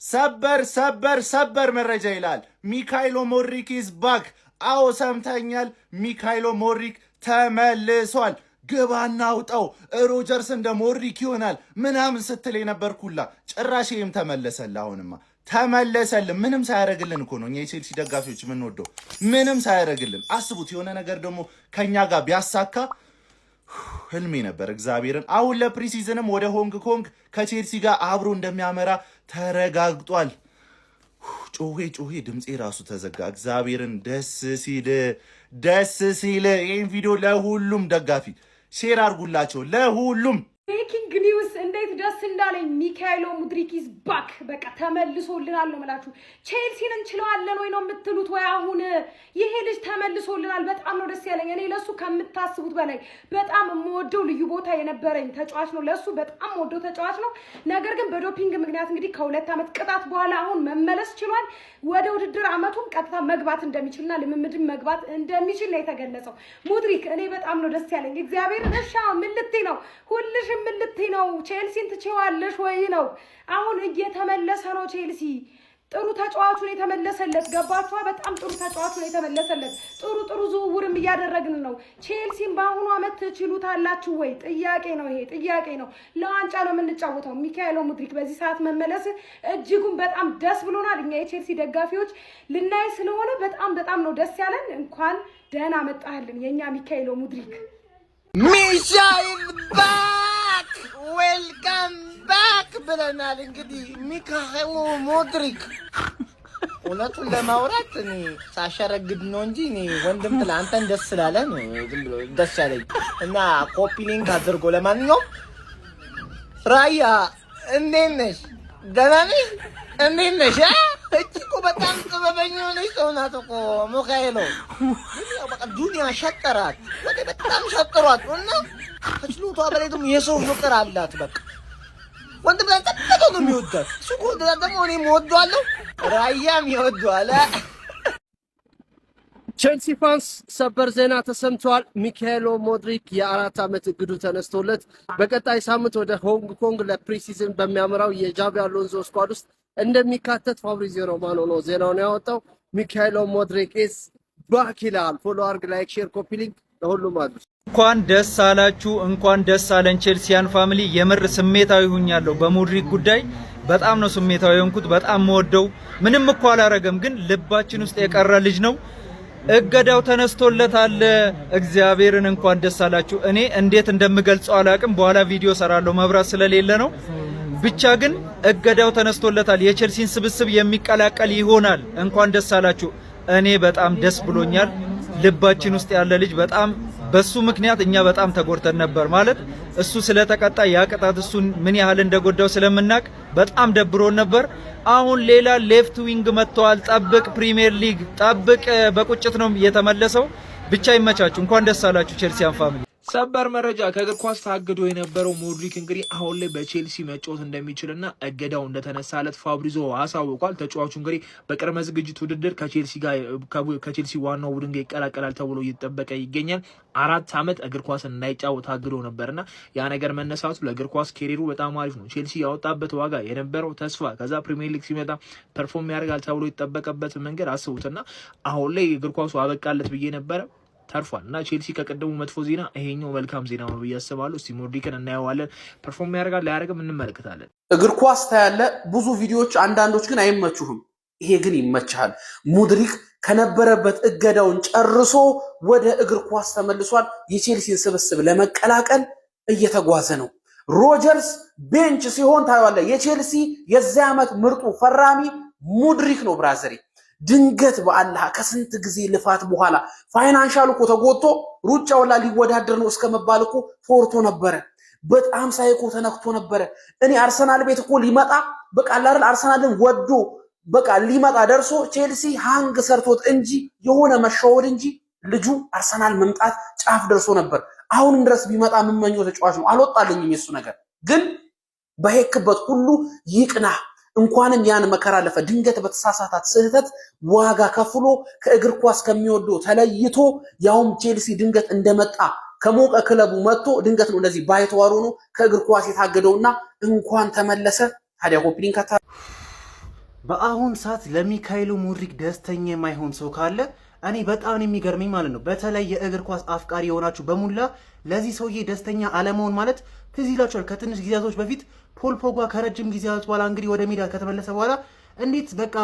ሰበር መረጃ ይላል። ሚካኤሎ ሞድሪክ ኢዝ ባክ። አዎ ሰምተኛል። ሚካኤሎ ሞድሪክ ተመልሷል። ግባና አውጣው ሮጀርስ እንደ ሞድሪክ ይሆናል ምናምን ስትል የነበርኩላ ጭራሽ ይህም ተመለሰል። አሁንማ ተመለሰል። ምንም ሳያረግልን እኮ ነው እኛ የቼልሲ ደጋፊዎች የምንወደው። ምንም ሳያረግልን አስቡት። የሆነ ነገር ደግሞ ከኛ ጋር ቢያሳካ ህልሜ ነበር እግዚአብሔርን። አሁን ለፕሪሲዝንም ወደ ሆንግ ኮንግ ከቼልሲ ጋር አብሮ እንደሚያመራ ተረጋግጧል። ጮሄ ድምፄ ራሱ ተዘጋ። እግዚአብሔርን ደስ ሲል ይህን ቪዲዮ ለሁሉም ደጋፊ ሼር አድርጉላቸው። ለሁሉም ብሬኪንግ ኒውስ እንዴት ደስ እንዳለኝ። ሚካኤሎ ሙድሪክ ኢዝ ባክ። በቃ ተመልሶልናል ነው የምላችሁ። ቼልሲን እንችለዋለን ወይ ነው የምትሉት? ወይ አሁን ይሄ ልጅ ተመልሶልናል። በጣም ነው ደስ ያለኝ። እኔ ለሱ ከምታስቡት በላይ በጣም የምወደው ልዩ ቦታ የነበረኝ ተጫዋች ነው። ለሱ በጣም የምወደው ተጫዋች ነው። ነገር ግን በዶፒንግ ምክንያት እንግዲህ ከ2 ዓመት ቅጣት በኋላ አሁን መመለስ ችሏል። ወደ ውድድር ዓመቱም ቀጥታ መግባት እንደሚችልና ልምምድም መግባት እንደሚችል ነው የተገለጸው። ሙድሪክ እኔ በጣም ነው ደስ ያለኝ። እግዚአብሔር እሻ ምን ልትይ ነው? ሁልሽም ምን ልትይ ነው? ቼልሲን ትቼዋለሽ ወይ ነው? አሁን እየተመለሰ ነው ቼልሲ። ጥሩ ተጫዋቹን የተመለሰለት ገባችኋ? በጣም ጥሩ ተጫዋቹን የተመለሰለት ጥሩ ዝውውርም እያደረግን ነው። ቼልሲን በአሁኑ ዓመት ትችሉታላችሁ ወይ? ጥያቄ ነው ይሄ ጥያቄ ነው። ለዋንጫ ነው የምንጫወተው። ሚካኤሎ ሙድሪክ በዚህ ሰዓት መመለስ እጅጉን በጣም ደስ ብሎናል። እኛ የቼልሲ ደጋፊዎች ልናይ ስለሆነ በጣም ነው ደስ ያለን። እንኳን ደህና መጣህልን የኛ ሚካኤሎ ሙድሪክ። ሚሻይል ባክ ዌልካም ባክ ብለናል። እንግዲህ ሚካኤሎ ሞድሪክ እውነቱን ለማውራት እኔ ሳሸረግድ ነው እንጂ እኔ ወንድም ብለህ አንተን ደስ ስላለ ነው ዝም ብሎ ደስ ያለኝ እና ኮፒ ሊንክ አድርጎ። ለማንኛውም ራያ እንዴት ነሽ? ደህና ነሽ? እንዴት ነሽ? እኮ በጣም ጥበበኛ ነሽ። ሰው ናት እኮ ሚካኤሎ። በቃ ዱንያ ሸቀራት፣ በጣም ሸቀሯት እና ከችሎቷ በላይ ደግሞ የሰው ፍቅር አላት። በቃ ወንድም ላይ ተጠቅቶ ነው የሚወዳት። እሱ እኮ ደግሞ እኔም እወደዋለሁ፣ ራያም ይወደዋል። ቼልሲ ፋንስ ሰበር ዜና ተሰምቷል። ሚካኤሎ ሞድሪክ የ4 ዓመት እግዱ ተነስቶለት በቀጣይ ሳምንት ወደ ሆንግ ኮንግ ለፕሪሲዝን በሚያመራው የጃቪ አሎንዞ ስኳድ ውስጥ እንደሚካተት ፋብሪዚዮ ሮማኖ ነው ዜናውን ያወጣው። ሚካኤሎ ሞድሪክ ኢዝ ባክ ይላል። ፎሎ አርግ፣ ላይክ፣ ሼር፣ ኮፒ ሊንክ ለሁሉም አድርሱ። እንኳን ደስ አላችሁ፣ እንኳን ደስ አለን ቼልሲያን ፋሚሊ። የምር ስሜታዊ ሆኛለሁ በሞድሪክ ጉዳይ። በጣም ነው ስሜታዊ የሆንኩት። በጣም መወደው ምንም እኮ አላረገም፣ ግን ልባችን ውስጥ የቀረ ልጅ ነው። እገዳው ተነስቶለታል። እግዚአብሔርን እንኳን ደስ አላችሁ። እኔ እንዴት እንደምገልጸው አላቅም። በኋላ ቪዲዮ ሰራለሁ፣ መብራት ስለሌለ ነው። ብቻ ግን እገዳው ተነስቶለታል። የቼልሲን ስብስብ የሚቀላቀል ይሆናል። እንኳን ደስ አላችሁ። እኔ በጣም ደስ ብሎኛል። ልባችን ውስጥ ያለ ልጅ በጣም በሱ ምክንያት እኛ በጣም ተጎድተን ነበር። ማለት እሱ ስለተቀጣ ያ ቅጣት እሱን ምን ያህል እንደጎዳው ስለምናቅ በጣም ደብሮን ነበር። አሁን ሌላ ሌፍት ዊንግ መጥተዋል። ጠብቅ ፕሪሚየር ሊግ ጠብቅ። በቁጭት ነው የተመለሰው። ብቻ ይመቻችሁ። እንኳን ደስ አላችሁ ቼልሲያን ፋሚሊ። ሰበር መረጃ ከእግር ኳስ ታግዶ የነበረው ሞድሪክ እንግዲህ አሁን ላይ በቼልሲ መጫወት እንደሚችልና እገዳው እንደተነሳለት ፋብሪዞ አሳውቋል። ተጫዋቹ እንግዲህ በቅድመ ዝግጅት ውድድር ከቼልሲ ዋናው ቡድን ጋር ይቀላቀላል ተብሎ እየተጠበቀ ይገኛል። 4 ዓመት እግር ኳስ እንዳይጫወት ታግዶ ነበርና ያ ነገር መነሳቱ ለእግር ኳስ ኬሪሩ በጣም አሪፍ ነው። ቼልሲ ያወጣበት ዋጋ የነበረው ተስፋ ከዛ ፕሪሚየር ሊግ ሲመጣ ፐርፎርም ያደርጋል ተብሎ የተጠበቀበት መንገድ አስቡትና አሁን ላይ እግር ኳሱ አበቃለት ብዬ ነበረ ተርፏል። እና ቼልሲ ከቀደሙ መጥፎ ዜና ይሄኛው መልካም ዜና ነው ብዬ አስባለሁ። እስቲ ሞድሪክን እናየዋለን። ፐርፎርም ያደርጋል ላያደርግም እንመለከታለን። እግር ኳስ ታያለ ብዙ ቪዲዮዎች፣ አንዳንዶች ግን አይመቹህም። ይሄ ግን ይመቻል። ሙድሪክ ከነበረበት እገዳውን ጨርሶ ወደ እግር ኳስ ተመልሷል። የቼልሲን ስብስብ ለመቀላቀል እየተጓዘ ነው። ሮጀርስ ቤንች ሲሆን ታያለ። የቼልሲ የዚህ ዓመት ምርጡ ፈራሚ ሙድሪክ ነው። ብራዘሪ ድንገት በአላህ ከስንት ጊዜ ልፋት በኋላ ፋይናንሻል እኮ ተጎድቶ ሩጫው ላይ ሊወዳደር ነው እስከመባል እኮ ተወርቶ ነበረ። በጣም ሳይኮ ተነክቶ ነበረ። እኔ አርሰናል ቤት እኮ ሊመጣ በቃ አይደል አርሰናልን ወዶ በቃ ሊመጣ ደርሶ ቼልሲ ሃንግ ሰርቶት እንጂ የሆነ መሻወድ እንጂ ልጁ አርሰናል መምጣት ጫፍ ደርሶ ነበር። አሁንም ድረስ ቢመጣ የምመኘው ተጫዋች ነው። አልወጣልኝም የሱ ነገር። ግን በሄክበት ሁሉ ይቅና። እንኳንም ያን መከራ አለፈ። ድንገት በተሳሳታት ስህተት ዋጋ ከፍሎ ከእግር ኳስ ከሚወደው ተለይቶ ያውም ቼልሲ ድንገት እንደመጣ ከሞቀ ክለቡ መጥቶ ድንገት ነው እንደዚህ ባይተዋሩ ነው ከእግር ኳስ የታገደውና እንኳን ተመለሰ። ታዲያ ኮፒሊንግ በአሁን ሰዓት ለሚካኤሎ ሙድሪክ ደስተኛ የማይሆን ሰው ካለ እኔ በጣም የሚገርመኝ ማለት ነው። በተለይ የእግር ኳስ አፍቃሪ የሆናችሁ በሙላ ለዚህ ሰውዬ ደስተኛ አለመሆን ማለት ትዝ ይላችኋል። ከትንሽ ጊዜያቶች በፊት ፖል ፖግባ ከረጅም ጊዜያቶች በኋላ እንግዲህ ወደ ሜዳ ከተመለሰ በኋላ እንዴት በቃ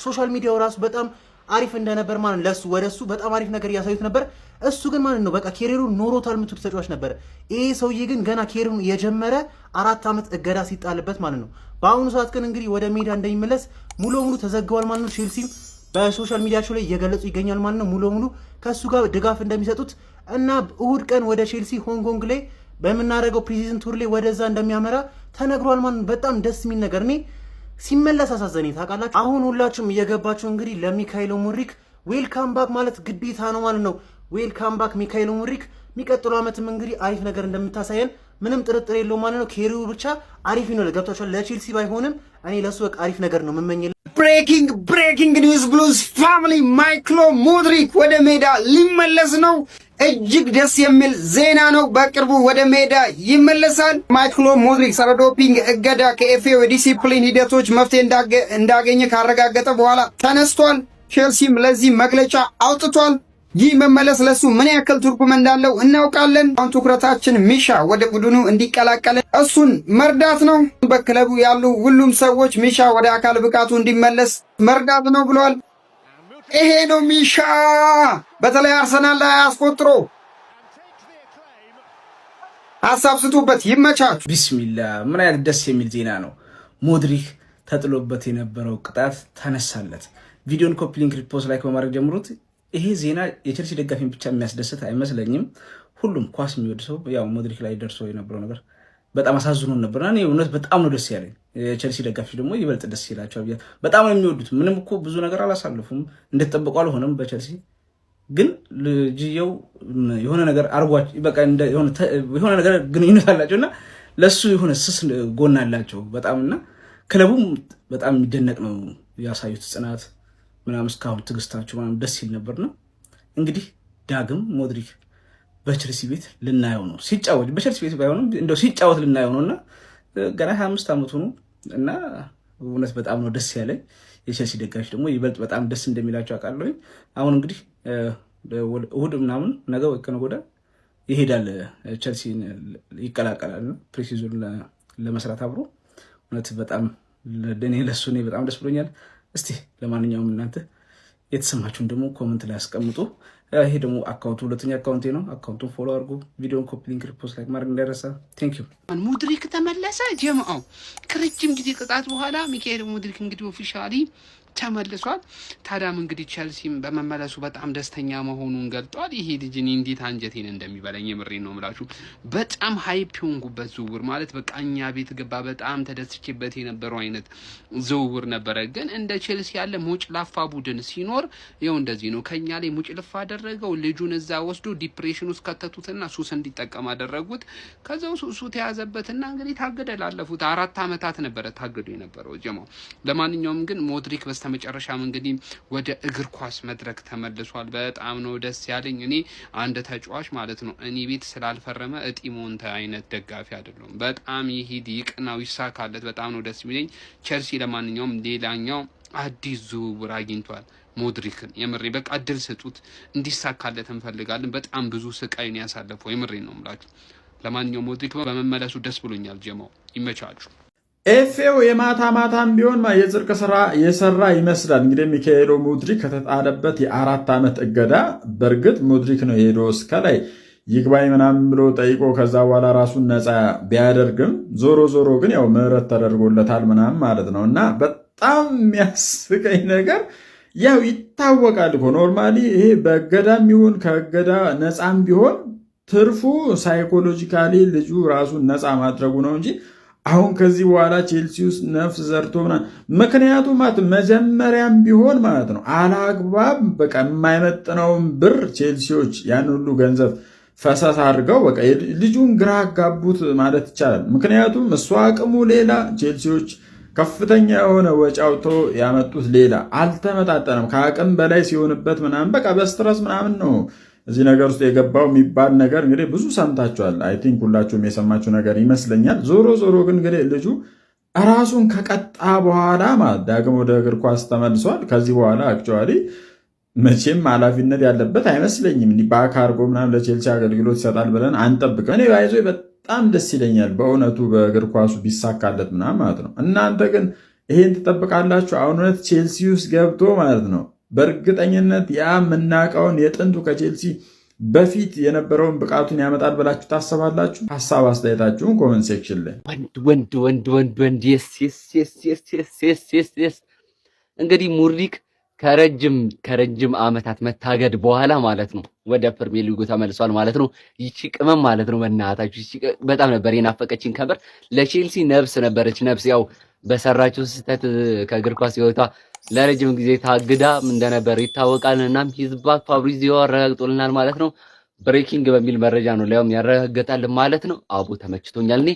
ሶሻል ሚዲያው ራሱ በጣም አሪፍ እንደነበር ማለት ለሱ ወደሱ በጣም አሪፍ ነገር እያሳዩት ነበር። እሱ ግን ማለት ነው በቃ ኬሪሩን ኖሮታል የምትሉት ተጫዋች ነበር። ይሄ ሰውዬ ግን ገና ኬሪሩን የጀመረ 4 ዓመት እገዳ ሲጣልበት ማለት ነው። በአሁኑ ሰዓት ግን እንግዲህ ወደ ሜዳ እንደሚመለስ ሙሉ ሙሉ ተዘግቧል ማለት ነው። ቼልሲም በሶሻል ሚዲያቸው ላይ እየገለጹ ይገኛል ማለት ነው። ሙሉ ሙሉ ከሱ ጋር ድጋፍ እንደሚሰጡት እና እሁድ ቀን ወደ ቼልሲ ሆንግ ኮንግ ላይ በምናደርገው ፕሪሲዝን ቱር ላይ ወደዛ እንደሚያመራ ተነግሯል ማለት ነው። በጣም ደስ የሚል ነገር እኔ ሲመለስ አሳዘነኝ ታውቃላችሁ። አሁን ሁላችሁም እየገባችሁ እንግዲህ ለሚካኤሎ ሙድሪክ ዌልካም ባክ ማለት ግዴታ ነው ማለት ነው። ዌልካም ባክ ሚካኤሎ ሙድሪክ። የሚቀጥለው ዓመትም እንግዲህ አሪፍ ነገር እንደምታሳየን ምንም ጥርጥር የለውም ማለት ነው። ኬሪው ብቻ አሪፍ ነው። ገብታችኋል። ለቼልሲ ባይሆንም እኔ ለሱ በቃ አሪፍ ነገር ነው የምመኘው። ብሬኪንግ ኒውስ ብሉዝ ፋሚሊ ማይክሎ ሙድሪክ ወደ ሜዳ ሊመለስ ነው። እጅግ ደስ የሚል ዜና ነው። በቅርቡ ወደ ሜዳ ይመለሳል። ማይክሎ ሙድሪክ ስለ ዶፒንግ እገዳ ከኤፍኤ ዲሲፕሊን ሂደቶች መፍትሄ እንዳገኘ ካረጋገጠ በኋላ ተነስቷል። ቼልሲም ለዚህ መግለጫ አውጥቷል። ይህ መመለስ ለሱ ምን ያክል ትርጉም እንዳለው እናውቃለን። አሁን ትኩረታችን ሚሻ ወደ ቡድኑ እንዲቀላቀል እሱን መርዳት ነው። በክለቡ ያሉ ሁሉም ሰዎች ሚሻ ወደ አካል ብቃቱ እንዲመለስ መርዳት ነው ብሏል። ይሄ ነው ሚሻ። በተለይ አርሰናል ላይ አስቆጥሮ ሀሳብ ስጡበት። ይመቻችሁ። ቢስሚላ ምን አይነት ደስ የሚል ዜና ነው። ሙድሪክ ተጥሎበት የነበረው ቅጣት ተነሳለት። ቪዲዮን ኮፒ ሊንክ ሪፖስት ላይክ በማድረግ ጀምሩት። ይሄ ዜና የቼልሲ ደጋፊን ብቻ የሚያስደስት አይመስለኝም። ሁሉም ኳስ የሚወድ ሰው ያው ሙድሪክ ላይ ደርሶ የነበረው ነገር በጣም አሳዝኖን ነበርና እኔ እውነት በጣም ነው ደስ ያለኝ። የቼልሲ ደጋፊዎች ደግሞ ይበልጥ ደስ ይላቸዋል። በጣም ነው የሚወዱት። ምንም እኮ ብዙ ነገር አላሳልፉም፣ እንደተጠበቁ አልሆነም። በቼልሲ ግን ልጅየው የሆነ ነገር አርጓቸው በቃ የሆነ ነገር ግንኙነት አላቸውና ለሱ የሆነ ስስ ጎና አላቸው በጣምና ክለቡም በጣም የሚደነቅ ነው ያሳዩት ጽናት ምናምን እስካሁን ትግስታቸው ምናምን ደስ ይል ነበር ነው። እንግዲህ ዳግም ሙድሪክ በቼልሲ ቤት ልናየው ነው ሲጫወት። በቼልሲ ቤት ባይሆንም እንደው ሲጫወት ልናየው ነውና ገና 25 ዓመቱ ነው እና እውነት በጣም ነው ደስ ያለኝ። የቼልሲ ደጋፊዎች ደግሞ ይበልጥ በጣም ደስ እንደሚላቸው አውቃለሁ። አሁን እንግዲህ እሁድ ምናምን ነገ ወይ ከነገ ወዲያ ይሄዳል ቼልሲን ይቀላቀላል ፕሪሲዝን ለመስራት አብሮ። እውነት በጣም ለኔ ለሱ ነው በጣም ደስ ብሎኛል። እስቲ ለማንኛውም እናንተ የተሰማችሁን ደግሞ ኮሜንት ላይ አስቀምጡ። ይሄ ደግሞ አካውንቱ ሁለተኛ አካውንቴ ነው። አካውንቱን ፎሎ አድርጉ። ቪዲዮን ኮፒ ሊንክ ሪፖስት ላይክ ማድረግ እንዳይረሳ። ቴንክ ዩ። ሙድሪክ ተመለሰ። ጀምአው ከረጅም ጊዜ ቅጣት በኋላ ሚካኤል ሙድሪክ እንግዲህ ኦፊሻሊ ተመልሷል። ታዲያም እንግዲህ ቼልሲም በመመለሱ በጣም ደስተኛ መሆኑን ገልጧል። ይሄ ልጅ እኔ እንዴት አንጀቴን እንደሚበላኝ የምሬን ነው የምላችሁ። በጣም ሃይፕ የሆንኩበት ዝውውር ማለት በቃ እኛ ቤት ገባ በጣም ተደስቼበት የነበረው አይነት ዝውውር ነበረ። ግን እንደ ቼልሲ ያለ ሙጭ ላፋ ቡድን ሲኖር ይኸው እንደዚህ ነው። ከኛ ላይ ሙጭ ልፋ አደረገው። ልጁን እዛ ወስዶ ዲፕሬሽን ውስጥ ከተቱትና ሱስ እንዲጠቀም አደረጉት። ከዛው ሱሱ ተያዘበትና እንግዲህ ታገደ። ላለፉት 4 ዓመታት ነበረ ታገዱ የነበረው ጀማው። ለማንኛውም ግን ሙድሪክ በስተመጨረሻም እንግዲህ ወደ እግር ኳስ መድረክ ተመልሷል። በጣም ነው ደስ ያለኝ። እኔ አንድ ተጫዋች ማለት ነው እኔ ቤት ስላልፈረመ እጢሞንተ አይነት ደጋፊ አይደለም። በጣም ይሄድ ይቅናው ይሳካለት። በጣም ነው ደስ የሚለኝ። ቼልሲ ለማንኛውም ሌላኛው አዲስ ዝውውር አግኝቷል ሙድሪክን። የምሬ በቃ እድል ስጡት፣ እንዲሳካለት እንፈልጋለን። በጣም ብዙ ስቃይ ነው ያሳለፈው። የምሬ ነው የምላችሁ። ለማንኛውም ሙድሪክ በመመለሱ ደስ ብሎኛል። ጀማው ይመቻችሁ። ኤፍኤው የማታ ማታም ቢሆን የጽድቅ ስራ የሰራ ይመስላል። እንግዲህ ሚካኤሎ ሙድሪክ ከተጣለበት የ4 ዓመት እገዳ በእርግጥ ሙድሪክ ነው ሄዶ እስከ ላይ ይግባኝ ምናምን ብሎ ጠይቆ ከዛ በኋላ ራሱን ነፃ ቢያደርግም ዞሮ ግን ያው ምህረት ተደርጎለታል ምናምን ማለት ነው። እና በጣም የሚያስቀኝ ነገር ያው ይታወቃል እኮ ኖርማሊ ይሄ በእገዳም ይሁን ከእገዳ ነፃም ቢሆን ትርፉ ሳይኮሎጂካሊ ልጁ ራሱን ነፃ ማድረጉ ነው እንጂ አሁን ከዚህ በኋላ ቼልሲ ውስጥ ነፍስ ዘርቶ ምክንያቱም መጀመሪያም ቢሆን ማለት ነው አላግባብ በቃ የማይመጥነውን ብር ቼልሲዎች ያን ሁሉ ገንዘብ ፈሰስ አድርገው በቃ ልጁን ግራ አጋቡት ማለት ይቻላል። ምክንያቱም እሱ አቅሙ ሌላ፣ ቼልሲዎች ከፍተኛ የሆነ ወጪ አውጥተው ያመጡት ሌላ፣ አልተመጣጠነም። ከአቅም በላይ ሲሆንበት ምናምን በቃ በስትረስ ምናምን ነው እዚህ ነገር ውስጥ የገባው የሚባል ነገር እንግዲህ ብዙ ሰምታችኋል። አይ ቲንክ ሁላችሁም የሰማችሁ ነገር ይመስለኛል። ዞሮ ግን እንግዲህ ልጁ ራሱን ከቀጣ በኋላ ማለት ዳግም ወደ እግር ኳስ ተመልሷል። ከዚህ በኋላ አክቹዋሊ መቼም ኃላፊነት ያለበት አይመስለኝም። እንዲህ ባክ አድርጎ ምናምን ለቼልሲ አገልግሎት ይሰጣል ብለን አንጠብቅም። እኔ ባይዞ በጣም ደስ ይለኛል በእውነቱ በእግር ኳሱ ቢሳካለት ምናምን ማለት ነው። እናንተ ግን ይሄን ትጠብቃላችሁ? አሁን እውነት ቼልሲ ውስጥ ገብቶ ማለት ነው በእርግጠኝነት ያ የምናውቀውን የጥንቱ ከቼልሲ በፊት የነበረውን ብቃቱን ያመጣል ብላችሁ ታስባላችሁ? ሀሳብ አስተያየታችሁን ኮመንት ሴክሽን ላይ ወንድ የስ እንግዲህ ሙድሪክ ከረጅም ዓመታት መታገድ በኋላ ማለት ነው ወደ ፕሪሚየር ሊጉ ተመልሷል ማለት ነው። ይቺ ቅመም ማለት ነው በእናታችሁ ይቺ በጣም ነበር የናፈቀችኝ። ከበር ለቼልሲ ነብስ ነበረች። ነብስ ያው በሰራችው ስህተት ከእግር ኳስ ህይወቷ ለረጅም ጊዜ ታግዳ እንደነበር ይታወቃል። እናም ሂዝ ባክ ፋብሪዚዮ አረጋግጦልናል ማለት ነው። ብሬኪንግ በሚል መረጃ ነው ሊያውም ያረጋግጣል ማለት ነው። አቡ ተመችቶኛል። እኔ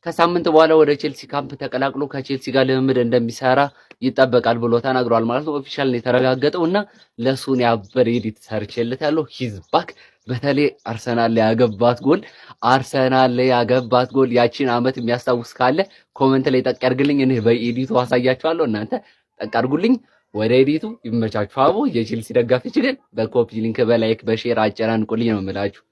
ከሳምንት በኋላ ወደ ቼልሲ ካምፕ ተቀላቅሎ ከቼልሲ ጋር ልምምድ እንደሚሰራ ይጠበቃል ብሎ ተናግሯል ማለት ነው። ኦፊሻል ነው የተረጋገጠው እና ለሱን ያበረ ኤዲት ሰርቼለታለሁ። ሂዝ ባክ በተለይ አርሰናል ላይ ያገባት ጎል ያቺን አመት የሚያስታውስ ካለ ኮሜንት ላይ ጠቅ ያርግልኝ። እኔ በኤዲቱ አሳያችኋለሁ። እናንተ ጠቅ አድርጉልኝ። ወደ ኤዲቱ ይመቻችሁ። አቦ የቼልሲ ደጋፊዎች ግን በኮፒ ሊንክ በላይክ በሼር አጨናንቁልኝ ነው የምላችሁ።